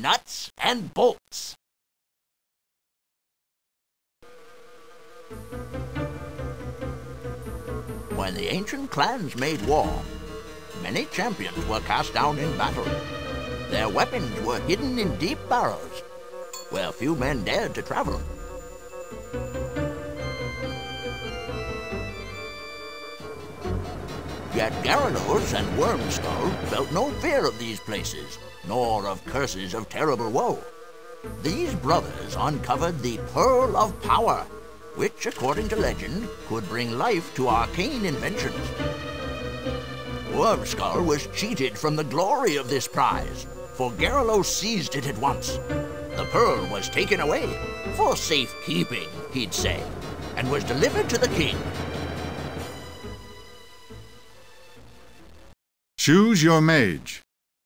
nuts and bolts. When the ancient clans made war, many champions were cast down in battle. Their weapons were hidden in deep burrows, where few men dared to travel. Yet Gyarados and Wormskull felt no fear of these places, nor of curses of terrible woe. These brothers uncovered the Pearl of Power, which, according to legend, could bring life to arcane inventions. Wormskull was cheated from the glory of this prize, for Gyarados seized it at once. The pearl was taken away, for safekeeping, he'd say, and was delivered to the king. Choose your mage.